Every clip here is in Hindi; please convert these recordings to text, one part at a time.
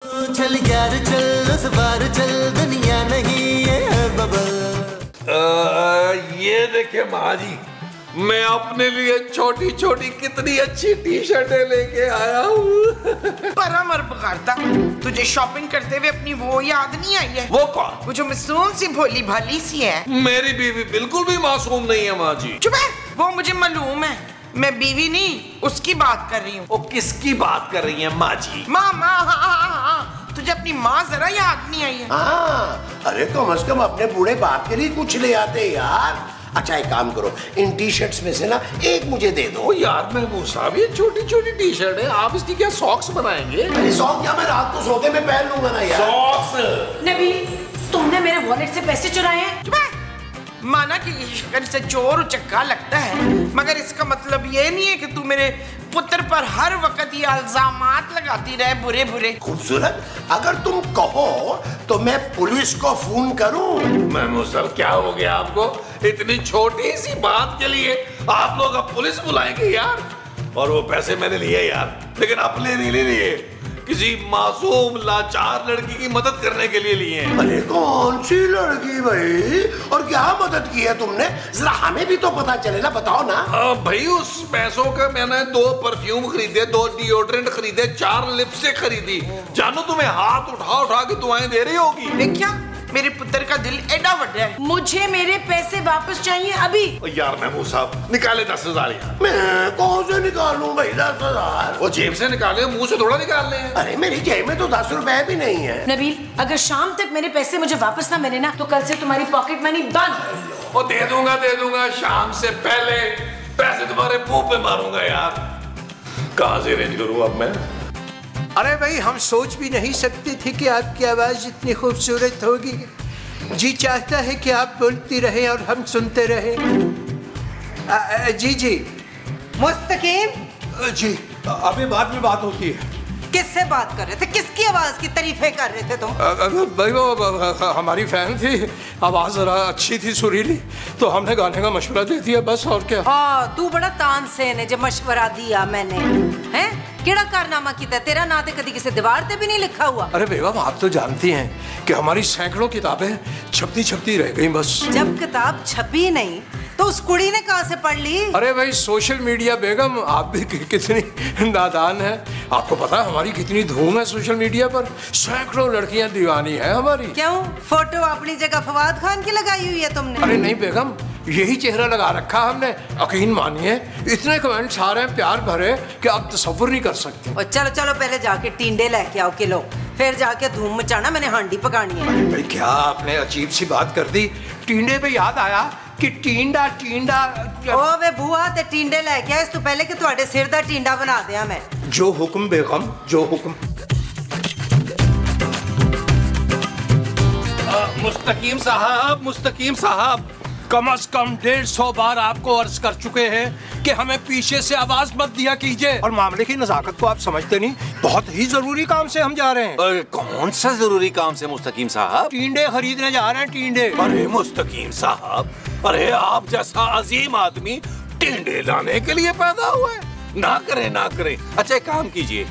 चल यार चल उस बार चल दुनिया नहीं है बबल। ये देखे माँ जी, मैं अपने लिए छोटी छोटी कितनी अच्छी टी शर्टें लेके आया हूँ। बराबर बगाड़ता, तुझे शॉपिंग करते हुए अपनी वो याद नहीं आई है? वो कौन? वो जो मासूम सी भोली भाली सी है। मेरी बीवी बिल्कुल भी मासूम नहीं है माँ जी। चुप है, वो मुझे मालूम है। मैं बीवी नहीं, उसकी बात कर रही हूँ। वो किसकी बात कर रही है माँ जी? माँ माँ, हाँ, तुझे अपनी माँ जरा याद नहीं आई है? हाँ, अरे कम से कम अपने बूढ़े बाप के लिए कुछ ले आते यार। अच्छा एक काम करो, इन टी शर्ट्स में से ना एक मुझे दे दो। यार महबूब साहब, ये छोटी छोटी टी शर्ट है, आप इसकी क्या सॉक्स बनाएंगे? अरे सॉक्स क्या, मैं रात को सोते में पहन लूंगा ना यार। सॉक्स? नबी, तुमने मेरे वॉलेट से पैसे चुराए हैं? माना कि ये शक्ल से चोर उचक्का लगता है, मगर इसका मतलब ये नहीं है कि तू मेरे पुत्र पर हर वक्त ये इल्जामात लगाती रहे बुरे बुरे। खूबसूरत, अगर तुम कहो तो मैं पुलिस को फोन करूं। महमूद साहब, क्या हो गया आपको? इतनी छोटी सी बात के लिए आप लोग अब पुलिस बुलाएंगे यार? और वो पैसे मैंने लिए यार, लेकिन अपने नहीं लिए, किसी मासूम लाचार लड़की की मदद करने के लिए लिए हैं। अरे कौन सी लड़की भाई, और क्या मदद की है तुमने? जरा हमें भी तो पता चले ना, बताओ ना। भाई उस पैसों का मैंने 2 परफ्यूम खरीदे, 2 डिओड्रेंट खरीदे, 4 लिपस्टिक खरीदी। जानो तुम्हें हाथ उठा उठा के दुआएं दे रही होगी। देखा, मेरे पुत्र का दिल एडा बड़ा है। मुझे मेरे पैसे वापस चाहिए अभी। यार महबूब साहब, निकाले 10,000 यार। मैं कौन से निकालूं भाई 10,000? वो जेब से निकाले, मुंह से थोड़ा निकालने हैं। अरे मेरी जेब में तो 10 रुपए भी नहीं है। नबील, अगर शाम तक मेरे पैसे मुझे वापस ना मिले ना, तो कल से तुम्हारी पॉकेट मनी बंद। वो दे दूंगा शाम से पहले पैसे तुम्हारे मुंह पे मारूंगा यार। कहां से अरेंज करूं अब मैं? अरे भाई, हम सोच भी नहीं सकते थे कि आपकी आवाज इतनी खूबसूरत होगी। जी चाहता है कि आप बोलती रहें और हम सुनते रहें। जी मुस्तकीम जी, अभी बाद में बात होती है। किससे बात कर रहे थे? किसकी आवाज की तारीफें कर रहे थे तुम? भाई वो हमारी फैन थी, आवाज जरा अच्छी थी, सुरीली, तो हमने गाने का मशवरा दे दिया, बस और क्या। हाँ, तू बड़ा तानसेन है जो मशवरा दिया मैंने, हैं? केड़ा कारनामा किया? तेरा ना तो कभी किसी दीवार पे भी नहीं लिखा हुआ। अरे बेगम, आप तो जानती हैं कि हमारी सैकड़ों किताबें छपती रह गई बस। जब किताब छपी नहीं तो उस कुड़ी ने कहाँ से पढ़ ली? अरे भाई सोशल मीडिया, बेगम आप भी कितनी नादान है। आपको पता है हमारी कितनी धूम है सोशल मीडिया पर, सैकड़ों लड़कियां दीवानी है हमारी। क्यों? फोटो अपनी जगह फवाद खान की लगाई हुई है तुमने? अरे नहीं बेगम, यही चेहरा लगा रखा हमने। यकीन मानिए, इतने कमेंट्स आ रहे हैं प्यार भरे कि आप तसव्वुर नहीं कर सकते। और चलो चलो पहले जाके टींडे लेके आओ किलो, फिर जाके धूम मचाना, मैंने हांडी पकानी है। अरे भाई क्या आपने अजीब सी बात कर दी। टींडे पे याद आया कि टींडा ओ वे बुआ, ते टींडे लेके आए, इससे पहले कि तुम्हारे सिर दा टींडा बना दिया मैं। जो हुक्म बेगम, जो हुक्म। मुस्तकीम साहब, कम से कम 150 बार आपको अर्ज कर चुके हैं कि हमें पीछे से आवाज मत दिया कीजिए। और मामले की नजाकत को आप समझते नहीं, बहुत ही जरूरी काम से हम जा रहे हैं। कौन सा जरूरी काम से मुस्तकीम साहब? टींडे खरीदने जा रहे हैं, टींडे। अरे मुस्तकीम साहब, अरे आप जैसा अजीम आदमी टींडे लाने के लिए पैदा हुआ है? ना करे। अच्छा एक काम कीजिए,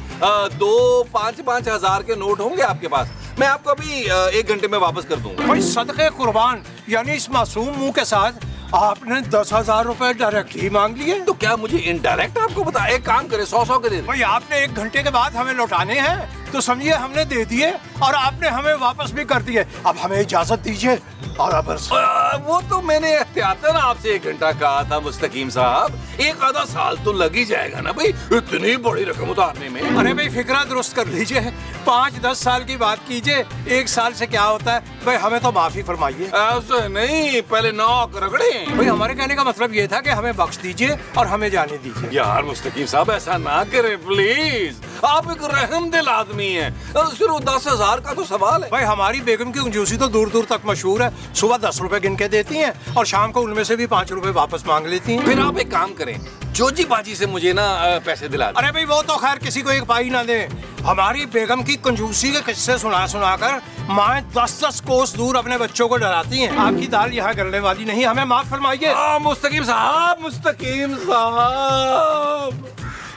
2 5-5 हजार के नोट होंगे आपके पास? मैं आपको अभी 1 घंटे में वापस कर दूंगा। भाई सदके कुर्बान, यानी इस मासूम मुंह के साथ आपने 10,000 रुपए डायरेक्ट ही मांग लिए। तो क्या मुझे इनडायरेक्ट आपको बता? एक काम करे, 100 के दे दे। भाई आपने 1 घंटे के बाद हमें लौटाने हैं, तो समझिए हमने दे दिए और आपने हमें वापस भी कर दिए। अब हमें इजाजत दीजिए। और अब वो तो मैंने एहतियातन आपसे 1 घंटा कहा था मुस्तकीम साहब, 1 आधा साल तो लग ही जाएगा ना भाई, इतनी बड़ी रकम उतारने में। अरे भाई फिक्रा दुरुस्त कर लीजिए, 5-10 साल की बात कीजिए, 1 साल से क्या होता है। भाई हमें तो माफी फरमाइए। ऐसे नहीं, पहले नौक रगड़े। भाई हमारे कहने का मतलब ये था कि हमें बख्श दीजिए और हमें जाने दीजिए। यार मुस्तकीम साहब ऐसा ना करे प्लीज, आप एक रहम दिल आदमी हैं। सिर्फ 10,000 का तो सवाल है। भाई हमारी बेगम की कंजूसी तो दूर दूर तक मशहूर है। सुबह 10 रुपए गिन के देती हैं और शाम को उनमें से भी 5 रुपए वापस मांग लेती हैं। फिर आप एक काम करें, जोजी बाजी से मुझे ना पैसे दिला दें। अरे भाई वो तो खैर किसी को एक पाई ना दे। हमारी बेगम की कंजूसी के किस्से सुना कर माँ 10-10 कोस दूर अपने बच्चों को डराती हैं। आपकी दाल यहाँ गलने वाली नहीं, हमें माफ फरमाइए। मुस्तकीम साहब,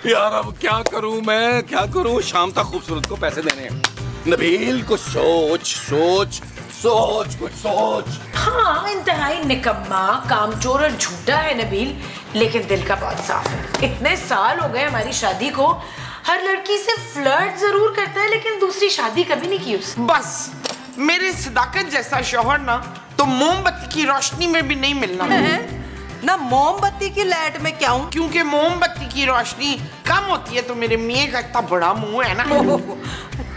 यार अब क्या करूं मैं, क्या करूं? शाम तक खूबसूरत को पैसे देने हैं। नबील कुछ सोच सोच सोच कुछ सोच। हाँ, इंतहाई निकम्मा, कामचोर और झूठा है नबील, लेकिन दिल का बहुत साफ है। इतने साल हो गए हमारी शादी को, हर लड़की से फ्लर्ट जरूर करता है लेकिन दूसरी शादी कभी नहीं की उसने। बस मेरे सदाकत जैसा शौहर ना तो मोमबत्ती की रोशनी में भी नहीं मिलना है? ना मोमबत्ती की लाइट में क्या हूँ? क्योंकि मोमबत्ती की रोशनी कम होती है तो मेरे मियाँ का इतना बड़ा मुंह है ना।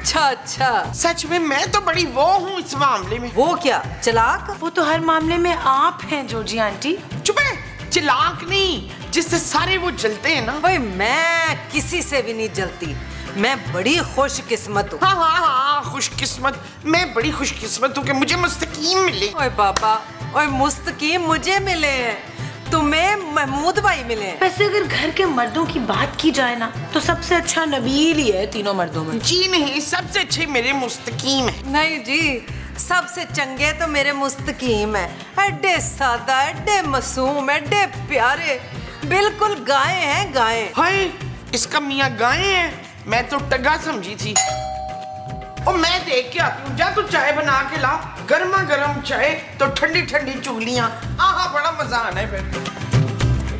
अच्छा अच्छा, सच में मैं तो बड़ी वो हूँ इस मामले में। वो क्या चालाक? वो तो हर मामले में आप हैं जोजी आंटी। चुप है, चिल्लाक नहीं, जिससे सारे वो जलते हैं ना। भाई मैं किसी से भी नहीं जलती, मैं बड़ी खुशकिस्मत हूँ। हाँ हाँ हाँ, खुशकिस्मत। मैं बड़ी खुशकिस्मत हूँ कि मुझे मुस्तकीम मिले। ओए बाबा, ओए मुस्तकीम मुझे मिले हैं, तुम्हें महमूद भाई मिले हैं। वैसे अगर घर के मर्दों की बात की जाए ना तो सबसे अच्छा नबील ही है तीनों मर्दों में। जी नहीं, सबसे अच्छे मेरे मुस्तकीम है। नहीं जी, सबसे चंगे तो मेरे मुस्तकीम है। एडे सादा, एडे मासूम, एडे प्यारे, बिल्कुल गाय हैं गाय। हाय, इसका मियाँ गाय है, मैं तो टगा समझी थी। और मैं देख के आती हूँ, जा तू चाय बना के ला, गर्मा गर्म चाय तो ठंडी ठंडी चुगलियाँ। हाँ, बड़ा मजा आना है फिर।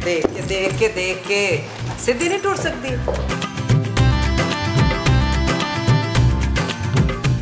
देख के सीधी नहीं टूट सकती।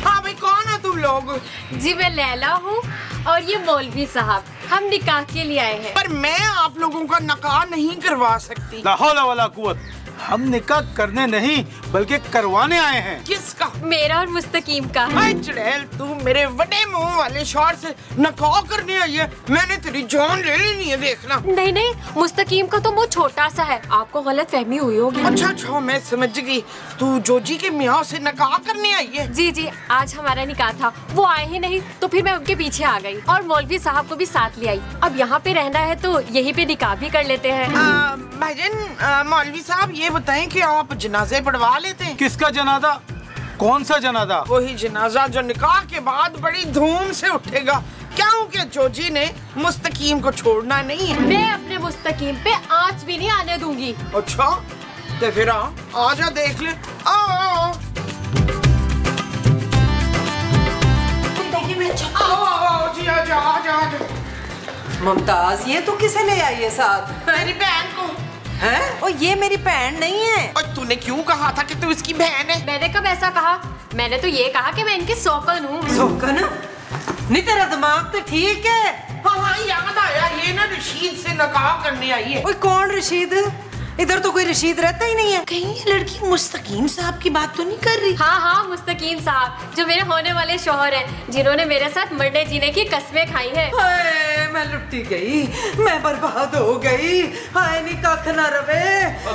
हाँ भाई, कौन है तुम लोग? जी मैं लैला हूँ और ये मौलवी साहब, हम निकाह के लिए आए हैं। पर मैं आप लोगों का निकाह नहीं करवा सकती। ला हौला वला कुव्वत, हम निकाह करने नहीं बल्कि करवाने आए हैं। किसका? मेरा और मुस्तकीम का। हाय चुड़ैल, तू मेरे बड़े मुंह वाले शौहर से निकाह करने आई है? मैंने तेरी जान ले लेनी है, देखना। नहीं नहीं, मुस्तकीम का तो मुंह छोटा सा है, आपको गलत फहमी हुई होगी। अच्छा अच्छा, मैं समझ गई, तू जोजी के मियाँ से निकाह करने आई है? जी जी, आज हमारा निकाह था, वो आए ही नहीं तो फिर मैं उनके पीछे आ गई और मौलवी साहब को भी साथ ले आई। अब यहाँ पे रहना है तो यहीं पे निकाह भी कर लेते हैं। भाईजान, मौलवी साहब ये बताएं कि आप जनाजे पढ़वा लेते हैं? किसका जनाजा? कौन सा जनाजा? वही जनाजा जो निकाह के बाद बड़ी धूम से उठेगा। क्योंकि जोजी ने मुस्तकीम को छोड़ना नहीं है। मैं अपने मुस्तकीम पे आंच भी नहीं आने दूंगी। अच्छा, तो फिर आजा देख ले। आओ जी, आजा आजा आजा। मुमताज, ये तू किसे ले आई है साथ? मेरी बहन को। हैं? और ये मेरी बहन नहीं है। और तूने क्यों कहा था कि तू इसकी बहन है? मैंने कब ऐसा कहा? मैंने तो ये कहा कि मैं इनकी सौकन हूँ। सौकन? नहीं, तेरा दिमाग तो ठीक है। हाँ हाँ, याद आया, ये ना रशीद से निकाह करने आई है। ओए कौन रशीद? इधर तो कोई रशीद रहता ही नहीं है। कहीं ये लड़की मुस्तकीम साहब की बात तो नहीं कर रही? हाँ हाँ, मुस्तकीम साहब, जो मेरे होने वाले शौहर हैं, जिन्होंने मेरे साथ मरने जीने की कस्में खाई है। हाय, मैं लुटी गई, मैं बर्बाद हो गई। हाय नी कख ना रवे।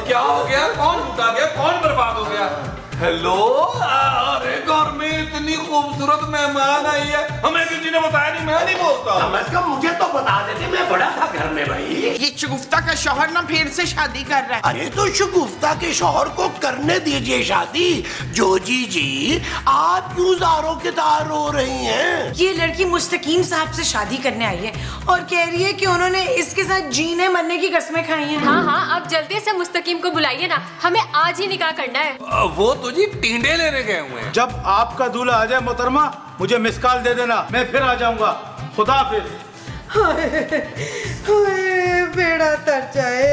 क्या हो गया? कौन लुटा गया? कौन बर्बाद हो गया? हेलो, अरे घर में इतनी खूबसूरत मेहमान आई है, हमें किसी ने बताया नहीं, मैं नहीं बोलता। कम से कम मुझे तो बता देते, मैं बड़ा था घर में भाई। ये शगुफ्ता का शौहर ना फिर से शादी कर रहा है। अरे तो शगुफ्ता के शौहर को करने दीजिए शादी। जोजी जी, आप क्यों ज़ारों के तार रो रही हैं? ये लड़की मुस्तकीम साहब से शादी करने आई है और कह रही है कि उन्होंने इसके साथ जीने मरने की कस्में खाई हैं। हाँ हाँ, आप जल्दी से मुस्तकीम को बुलाइए ना, हमें आज ही निकाह करना है। वो तो जी टींडे लेने गए हुए हैं। जब आपका दूल्हा आ जाए मोहतरमा, मुझे मिस कॉल दे देना, मैं फिर आ जाऊंगा। खुदा हाफिज। हाय, बेड़ा तर जाए।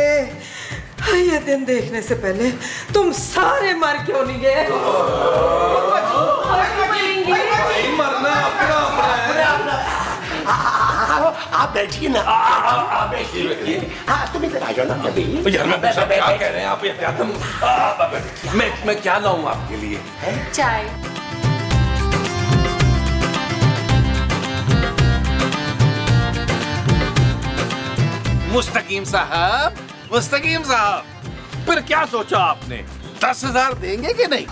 ये दिन देखने से पहले तुम सारे मर क्यों नहीं गए? मरना अपना आप बैठिए ना, आप बैठिए। हाँ, तुम इधर आ जाओ ना। यार मैं क्या कह रहे हैं आप? मैं क्या लाऊं आपके लिए? चाय। मुस्तकीम साहब, मुस्तकीम साहब, फिर क्या सोचा आपने? 10,000 देंगे कि नहीं?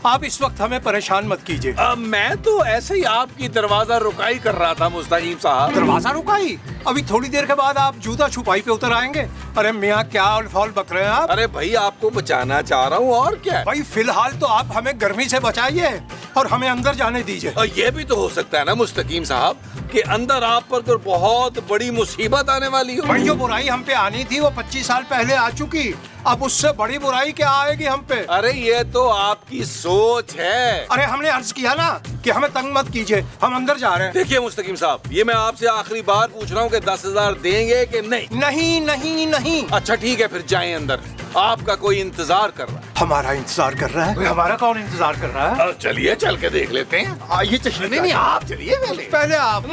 आप इस वक्त हमें परेशान मत कीजिए। मैं तो ऐसे ही आपकी दरवाजा रुकाई कर रहा था मुस्तकीम साहब। दरवाजा रुकाई? अभी थोड़ी देर के बाद आप जूता छुपाई पे उतर आएंगे। अरे मियाँ क्या उलफाल बक रहे हैं आप? अरे भाई आपको बचाना चाह रहा हूँ और क्या। भाई फिलहाल तो आप हमें गर्मी से बचाइए और हमें अंदर जाने दीजिए। और ये भी तो हो सकता है ना मुस्तकीम साहब कि अंदर आप पर तो बहुत बड़ी मुसीबत आने वाली हो। भाई जो बुराई हम पे आनी थी वो 25 साल पहले आ चुकी, अब उससे बड़ी बुराई क्या आएगी हम पे? अरे ये तो आपकी सोच है। अरे हमने अर्ज किया ना कि हमें तंग मत कीजिए, हम अंदर जा रहे हैं। देखिए मुस्तकीम साहब, ये मैं आपसे आखिरी बार पूछ रहा हूँ कि 10,000 देंगे कि नहीं? नहीं नहीं नहीं। अच्छा ठीक है, फिर जाएं अंदर, आपका कोई इंतजार कर रहा है। हमारा इंतजार कर रहा है? हमारा कौन इंतजार कर रहा है? चलिए चल के देख लेते हैं। आइए नहीं नहीं आप चलिए पहले आप।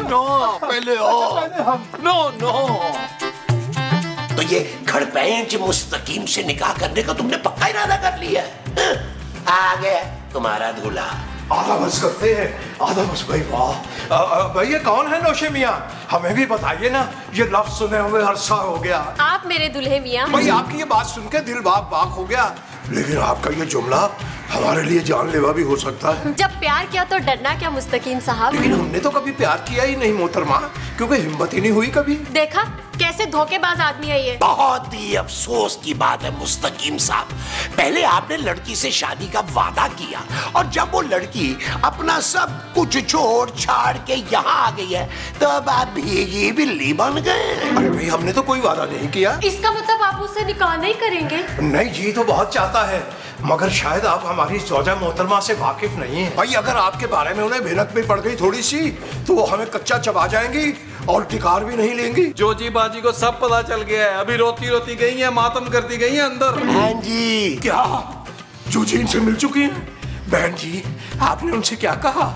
नो पहले हम। नो तो ये खड़पेंच मुस्तकीम से निकाह करने का तुमने पक्का इरादा कर लिया है? आ गया तुम्हारा दूल्हा। आधा बस करते हैं, आधा बस। भाई वाह भाई, ये कौन है नौशे मियाँ? हमें भी बताइए ना, ये लफ्ज सुने हुए अरसा हो गया। आप मेरे दुल्हे मियाँ। भाई आपकी ये बात सुन के दिल बाग बाग हो गया, लेकिन आपका ये जुमला हमारे लिए जानलेवा भी हो सकता है। जब प्यार किया तो डरना क्या मुस्तकीम साहब? लेकिन हमने तो कभी प्यार किया ही नहीं मोहतरमा, क्योंकि हिम्मत ही नहीं हुई कभी। देखा कैसे धोखेबाज आदमी है ये। बहुत ही अफसोस की बात है मुस्तकीम साहब, पहले आपने लड़की से शादी का वादा किया और जब वो लड़की अपना सब कुछ छोड़ छाड़ के यहाँ आ गई है तो अब आप भीगी बिल्ली बन गए। अरे भाई हमने तो कोई वादा नहीं किया। इसका मतलब आप उससे निकाह नहीं करेंगे? नहीं जी, तो बहुत चाहता है, मगर शायद आप हमारी ज़ौजा मोहतरमा से वाकिफ नहीं है। भाई अगर आपके बारे में उन्हें भनक भी पड़ गई थोड़ी सी तो वो हमें कच्चा चबा जाएंगी और टिकार भी नहीं लेंगी। जोजी बाजी को सब पता चल गया है, अभी रोती रोती गई है, मातम करती गई है अंदर। हाँ जी। क्या जोजी इनसे मिल चुकी हैं? बहन जी आपने उनसे क्या कहा?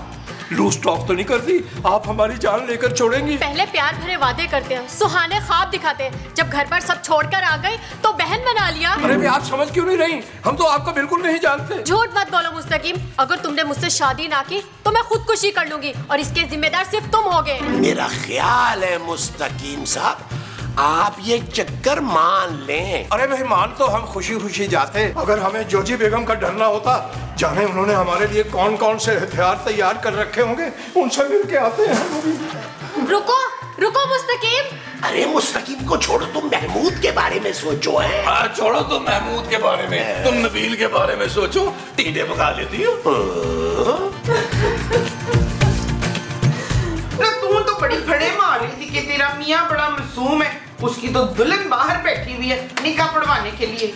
लूज टॉक तो नहीं कर दी? आप हमारी जान लेकर छोड़ेंगी? पहले प्यार भरे वादे करते हैं, सुहाने ख्वाब दिखाते हैं, जब घर पर सब छोड़कर आ गई तो बहन बना लिया। अरे भी आप समझ क्यों नहीं रही? हम तो आपको बिल्कुल नहीं जानते। झूठ मत बोलो मुस्तकीम, अगर तुमने मुझसे शादी ना की तो मैं खुदकुशी कर लूंगी और इसके जिम्मेदार सिर्फ तुम होगे। मेरा ख्याल है मुस्तकीम साहब आप ये चक्कर मान लें। अरे भाई मान तो हम खुशी खुशी जाते, अगर हमें जोजी बेगम का डरना होता, जाने उन्होंने हमारे लिए कौन कौन से हथियार तैयार कर रखे होंगे, उनसे मिल के आते हैं। रुको रुको मुस्तकीम। अरे मुस्तकीम को छोड़ो, तुम महमूद के बारे में सोचो है। छोड़ो तुम महमूद के बारे में, तुम नबील के बारे में सोचो। टीडे पका लेती हो। तू तो बड़ी फड़े मार रही थी कि तेरा मियाँ बड़ा मासूम है, उसकी तो दुल्हन बाहर बैठी हुई है निकाह पढ़वाने के लिए।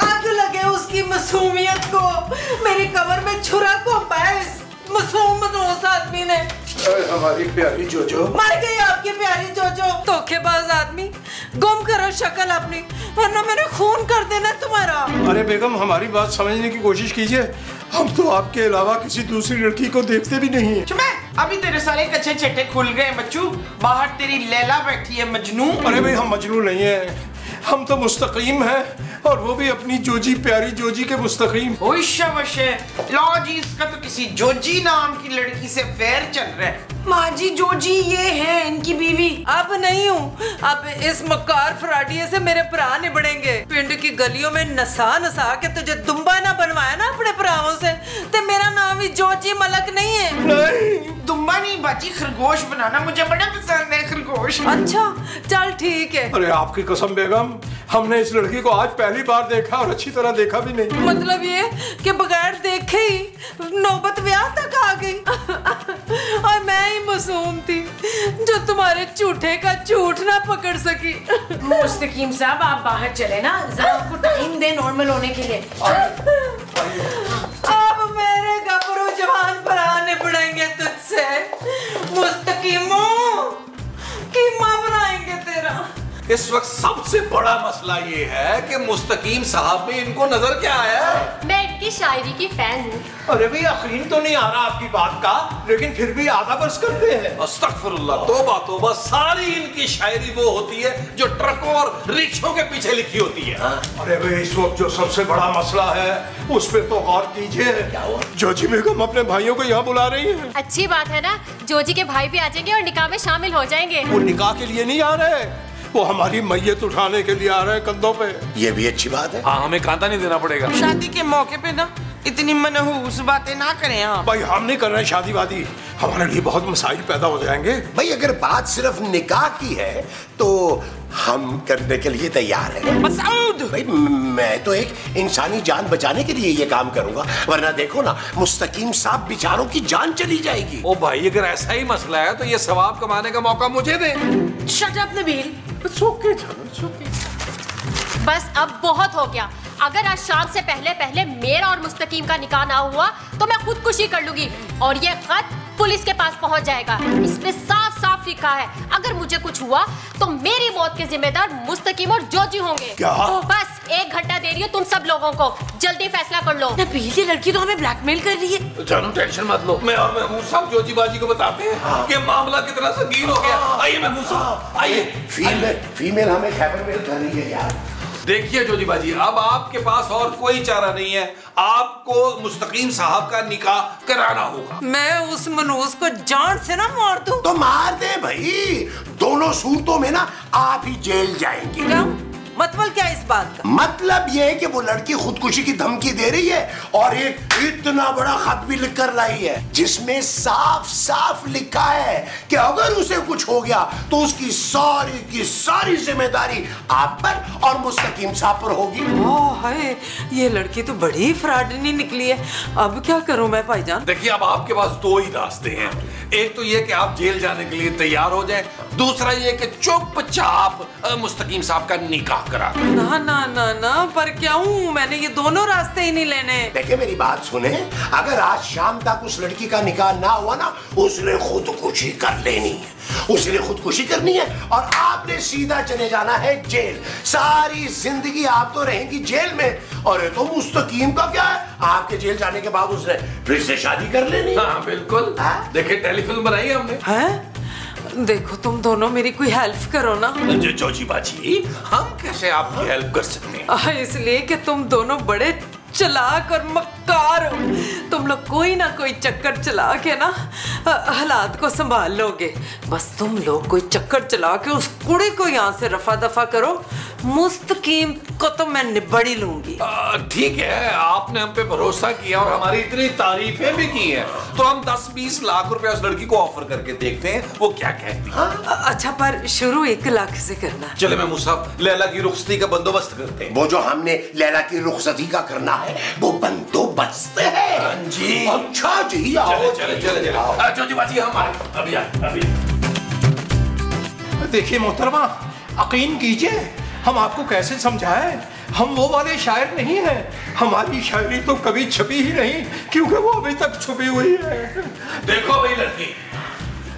आग लगे उसकी मासूमियत को, मेरी कमर में छुरा को पैस मासूम उस आदमी ने। हमारी प्यारी जोजो मर गई आपकी प्यारी जोजो। धोखेबाज आदमी, गुम करो शक्ल अपनी वरना मैंने खून कर देना तुम्हारा। अरे बेगम हमारी बात समझने की कोशिश कीजिए, हम तो आपके अलावा किसी दूसरी लड़की को देखते भी नहीं है। चुप है, अभी तेरे सारे कच्चे चट्टे खुल गए बच्चू, बाहर तेरी लैला बैठी है मजनू। अरे भाई हम मजनू नहीं है, हम तो मुस्तकीम हैं, और वो भी अपनी जोजी प्यारी जोजी के मुस्तकीम। लो जी, इसका तो किसी जोजी नाम की लड़की से फेर चल रहा है। माँ जी जोजी ये है इनकी बीवी। अब नहीं हूँ, अब इस मक्कार फराडिये से मेरे भरा निबड़ेंगे। पिंड की गलियों में नसा नसा के तुझे दुम्बा ना बनवाया ना अपने भराओं से, तो मेरा नाम भी जोजी मलक नहीं है। नहीं दुम्बा नहीं बाजी, खरगोश बनाना मुझे बड़ा पसंद है, खरगोश। अच्छा चल ठीक है। अरे आपकी कसम बेगम, हमने इस लड़की को आज पहली बार देखा और अच्छी तरह देखा भी नहीं। मतलब ये कि बगैर देखे ही नौबत ब्याह तक आ गई। और मैं ही मासूम थी जो तुम्हारे झूठे का झूठ ना पकड़ सकी। मुस्तकीम साहब आप बाहर चले ना, जरा आपको टाइम दे नॉर्मल होने के लिए। अब मेरे गबरू जवान पर आने पड़ेंगे तुझसे मुस्तकीमो, कीमा बनाएंगे तेरा। इस वक्त सबसे बड़ा मसला ये है कि मुस्तकीम साहब में इनको नजर क्या आया? मैं इनकी शायरी की फैन हूँ। अरे भाई यकीन तो नहीं आ रहा आपकी बात का, लेकिन फिर भी आधा बरस करते हैं। अस्तगफिरुल्लाह, तौबा तौबा, सारी इनकी शायरी वो होती है जो ट्रकों और रिक्शों के पीछे लिखी होती है। अरे भाई इस वक्त जो सबसे बड़ा मसला है उस पे तो गौर कीजिए। जोजी बेगम अपने भाइयों को यहाँ बुला रही है। अच्छी बात है ना, जोजी के भाई भी आ जाएंगे और निकाह में शामिल हो जाएंगे। वो निकाह के लिए नहीं आ रहे, वो हमारी मैयत उठाने के लिए आ रहे हैं कंधों पे। ये भी अच्छी बात है। हाँ हमें कांता नहीं देना पड़ेगा। शादी के मौके पे ना इतनी मनहूस बातें ना करें आप। भाई हम नहीं कर रहे शादी वादी, हमारे लिए बहुत मसाइल पैदा हो जाएंगे। भाई अगर बात सिर्फ निकाह की है तो हम करने के लिए तैयार हैं। मसूद! भाई मैं तो एक इंसानी जान बचाने के लिए ये काम करूंगा, वरना देखो ना मुस्तकीम साहब बेचारों की जान चली जाएगी। ओ भाई अगर ऐसा ही मसला है तो ये सवाब कमाने का मौका मुझे दे। Shut up Nabeel. बस अब बहुत हो गया। अगर आज शाम से पहले पहले मेरा और मुस्तकीम का निकाह ना हुआ तो मैं खुदकुशी कर लूंगी और ये खत पुलिस के पास पहुंच जाएगा। इसमें साफ साफ लिखा है अगर मुझे कुछ हुआ तो मेरी मौत के जिम्मेदार मुस्तकीम और जोजी होंगे। क्या? बस 1 घंटा दे रही हूँ तुम सब लोगों को, जल्दी फैसला कर लो। नबील ये लड़की तो हमें ब्लैकमेल कर रही है। जानू टेंशन मत लो, मैं और महमूद साहब जोजी बाजी को बताते हैं कि मामला कितना संगीन हो गया। आइए महमूद साहब आइए। फीमेल हमें खैबर मेल कर रही है यार। देखिए जोजी बाजी, अब आपके पास और कोई चारा नहीं है, आपको मुस्तकीम साहब का निकाह कराना होगा। मैं उस मनूस को जान से ना मार दूं। तो मार दे भाई, दोनों सूरतों में ना आप ही जेल जाएंगे। क्या मतलब क्या इस बात का? मतलब ये है कि वो लड़की खुदकुशी की धमकी दे रही है और एक इतना बड़ा खत भी लिख कर लाई है जिसमें साफ साफ लिखा है कि अगर उसे कुछ हो गया तो उसकी सारी की सारी जिम्मेदारी आप पर और मुस्तकीम साहब पर होगी। हाय, ये लड़की तो बड़ी फ्रॉडनी निकली है। अब क्या करूं मैं भाईजान? देखिए अब आपके पास 2 ही रास्ते हैं। एक तो ये कि आप जेल जाने के लिए तैयार हो जाएं, दूसरा ये कि चुपचाप मुस्तकीम साहब का निकाह करा। ना ना ना ना, पर क्यों? मैंने ये दोनों रास्ते ही नहीं लेने। देखिए मेरी बात सुने, अगर आज शाम तक उस लड़की का निकाह ना हुआ ना, उसने खुदकुशी कर लेनी है, उसने खुदकुशी करनी है और आपने सीधा चले जाना है जेल। सारी जिंदगी आप तो रहेंगी जेल में। और ये तो मुस्तकीम का क्या है, आपके जेल जाने के बाद उसने फिर से शादी कर लेनी है। हाँ बिल्कुल, देखिए टेलीफिल्म बनाई है हमने। हैं? देखो तुम दोनों मेरी कोई हेल्प करो ना। जोजी बाजी, हम कैसे आपकी हेल्प कर सकते हैं? इसलिए कि तुम दोनों बड़े चालाक और मक्कार हो। तुम लोग कोई ना कोई चक्कर चला के ना हालात को संभाल लोगे। बस तुम लोग कोई चक्कर चला के उस कुड़ी को यहाँ से रफा दफा करो। मुस्तकीम को तो मैं निबड़ ही लूंगी। ठीक है, आपने हम पे भरोसा किया और हमारी इतनी तारीफें भी की हैं, तो हम 10-20 लाख रुपए उस लड़की को ऑफर करके देखते हैं वो क्या कहती है। अच्छा पर शुरू 1 लाख से करना। चले महमूद साहब, लैला की रुखसती का बंदोबस्त करते हैं। वो जो हमने लैला की रुखसती का करना है वो बंदोबस्त है। जी अच्छा जी, आओ चले जोजी बाजी, हम अभी आए। देखिए मोहतरमा, यकीन कीजिए हम आपको कैसे समझाएं, हम वो वाले शायर नहीं हैं। हमारी शायरी तो कभी छपी ही नहीं क्योंकि वो अभी तक छुपी हुई है। देखो भाई लड़की,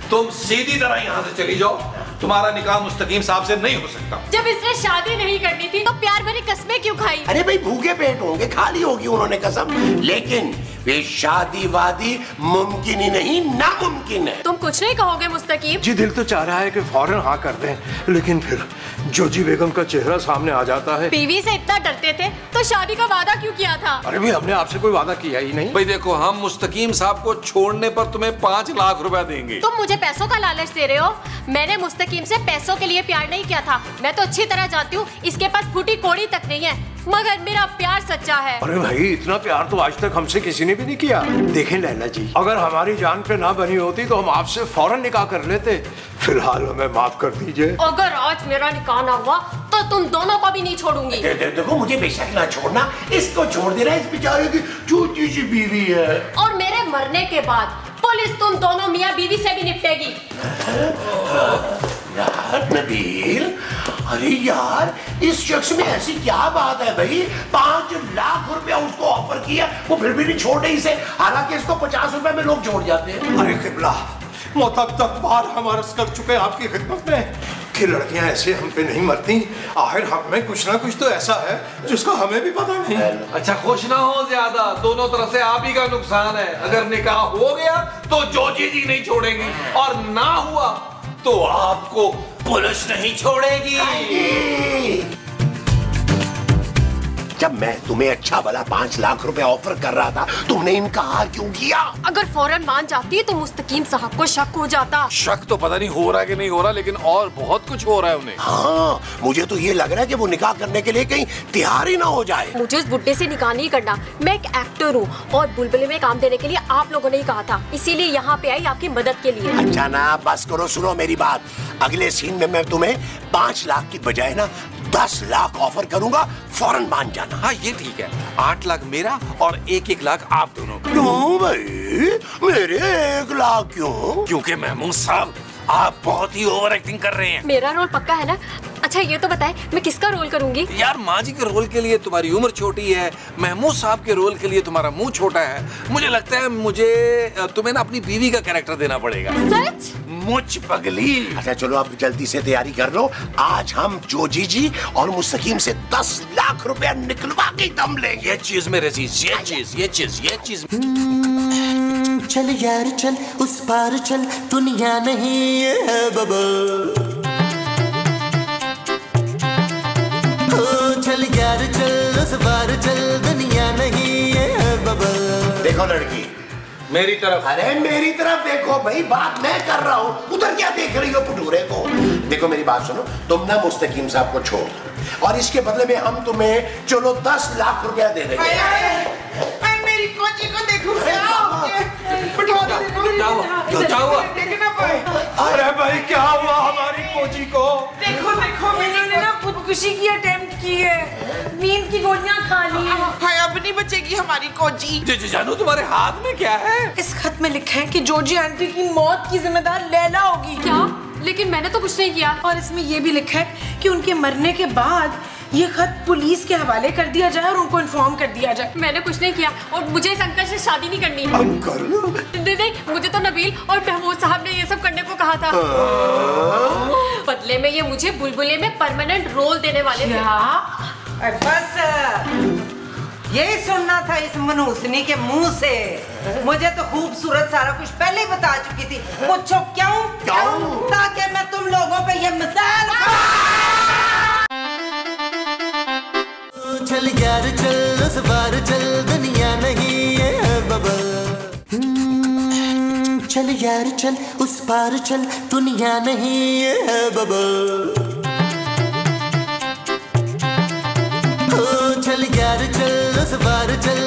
तुम सीधी तरह यहाँ से चली जाओ, तुम्हारा निकाह मुस्तकीम साहब से नहीं हो सकता। जब इसने शादी नहीं करनी थी तो प्यार भरी कस्में क्यों खाई? अरे भाई भूखे पेट होंगे, खाली होगी उन्होंने कसम, लेकिन वे शादी वादी मुमकिन ही नहीं नामुमकिन है। तुम कुछ नहीं कहोगे मुस्तकीम? जी दिल तो चाह रहा है कि फौरन हाँ कर दें, लेकिन फिर जोजी बेगम का चेहरा सामने आ जाता है। बीवी से इतना डरते थे तो शादी का वादा क्यों किया था? अरे भाई हमने आपसे कोई वादा किया ही नहीं। भाई देखो, हम मुस्तकीम साहब को छोड़ने पर तुम्हें 5 लाख रुपए देंगे। तुम मुझे पैसों का लालच दे रहे हो? मैंने मुस्तकीम से पैसों के लिए प्यार नहीं किया था। मैं तो अच्छी तरह जानती हूँ इसके पास फूटी कोड़ी तक नहीं है, मगर मेरा प्यार सच्चा है। अरे भाई इतना प्यार तो आज तक हमसे किसी ने भी नहीं किया। देखें लैला जी, अगर हमारी जान पे ना बनी होती तो हम आपसे फौरन निकाह कर लेते। फिलहाल हमें माफ कर दीजिए। अगर आज मेरा निकाह ना हुआ तो तुम दोनों को भी नहीं छोड़ूंगी। देखो मुझे बेशक ना छोड़ना, इसको छोड़ देना, इस बेचारे की छोटी सी बीवी है। और मेरे मरने के बाद पुलिस तुम दोनों मियाँ बीवी से भी निपटेगी। यार नबील, अरे यार इस शख्स में ऐसी क्या बात है भाई, 5 लाख रुपया उसको ऑफर किया, वो फिर भी नहीं छोड़ रही इसे, हालांकि इसको 50 रुपए में लोग छोड़ जाते हैं। अरे किबला, मुतअद्दिद बार हम अर्ज कर चुके हैं आपकी खिदमत में कि लड़कियां ऐसे हम पे नहीं मरती। आखिर हम में कुछ ना कुछ तो ऐसा है जिसका हमें भी पता नहीं। अच्छा खुश ना हो ज्यादा, दोनों तरफ से आप ही का नुकसान है। अगर निकाह हो गया तो जोजी जी नहीं छोड़ेंगी और ना हुआ तो आपको पुलिस नहीं छोड़ेगी। जब मैं तुम्हें अच्छा भला 5 लाख रुपए ऑफर कर रहा था, तुमने इनकार क्यों किया? अगर फौरन मान जाती तो मुस्तकीम साहब को शक हो जाता। शक तो पता नहीं हो रहा है कि नहीं हो रहा, लेकिन और बहुत कुछ हो रहा है उन्हें। हाँ, मुझे तो ये लग रहा है कि वो निकाह करने के लिए कहीं तैयार ही ना हो जाए। मुझे उस बुड्ढे से निकाह नहीं करना। मैं एक एक्टर हूँ और बुलबुले में काम देने के लिए आप लोगों ने ही कहा था, इसीलिए यहाँ पे आई आपकी मदद के लिए। अच्छा ना, बस करो, सुनो मेरी बात। अगले सीन में मैं तुम्हें 5 लाख की बजाय ना 10 लाख ऑफर करूंगा, फौरन मान जाना। हाँ ये ठीक है, 8 लाख मेरा और 1-1 लाख आप दोनों का। क्यों भाई, मेरे 1 लाख क्यों? क्योंकि महमूद साहब आप बहुत ही ओवर एक्टिंग कर रहे हैं। मेरा रोल पक्का है ना? अच्छा ये तो बताए मैं किसका रोल करूंगी? यार माँ जी के रोल के लिए तुम्हारी उम्र छोटी है, महमूद साहब के रोल के लिए तुम्हारा मुंह छोटा है। मुझे लगता है मुझे तुम्हें ना अपनी बीवी का कैरेक्टर देना पड़ेगा। सच? मुझ पगली। अच्छा चलो अब जल्दी से तैयारी कर लो। आज हम जोजी जी और मुस्तकीम से 10 लाख रुपया निकलवा के दम लेंगे। ये चीज मेरे चीज, ये चीज। चल यार चल उस पार चल, दुनिया नहीं है बबल। ओ चल यार चल उस पार चल, दुनिया नहीं है बबल। देखो लड़की मेरी तरफ। अरे मेरी तरफ देखो भाई, बात मैं कर रहा हूँ, उधर क्या देख रही हो पुटूरे को? देखो मेरी बात सुनो, तुम ना मुस्तकीम साहब को छोड़ दो और इसके बदले में हम तुम्हें चलो 10 लाख रुपया दे देंगे। मेरी कोची को देखो, अरे भाई क्या हुआ हमारी कोची को? देखो मैंने ना खुदकुशी की अटेम्प्ट की है, नींद की गोलियां खा ली है। हाय अब नहीं बचेगी हमारी कोची। जी जानू तुम्हारे हाथ में क्या है? इस खत में लिखा है कि जॉर्जी आंटी की मौत की जिम्मेदार लैला होगी। क्या? लेकिन मैंने तो कुछ नहीं किया। और इसमें यह भी लिखा है कि उनके मरने के बाद ये खत पुलिस के हवाले कर दिया जाए और उनको इन्फॉर्म कर दिया जाए। मैंने कुछ नहीं किया और मुझे इस अंकल से शादी नहीं करनी है। अंकल? नहीं, मुझे तो नबील और महमूद साहब ने ये सब करने को कहा था। बदले में ये मुझे बुलबुले में परमानेंट रोल देने वाले थे। बस यही सुनना था इस मनहूसनी के मुंह से। मुझे तो खूबसूरत सारा कुछ पहले ही बता चुकी थी। पूछो क्यों? ताकि मैं तुम लोगों पे ये मिसाल। चल यार चल उस पार चल, दुनिया नहीं है बबल। चल यार चल उस पार चल, दुनिया नहीं है बबल। चल यार चल उस पार चल,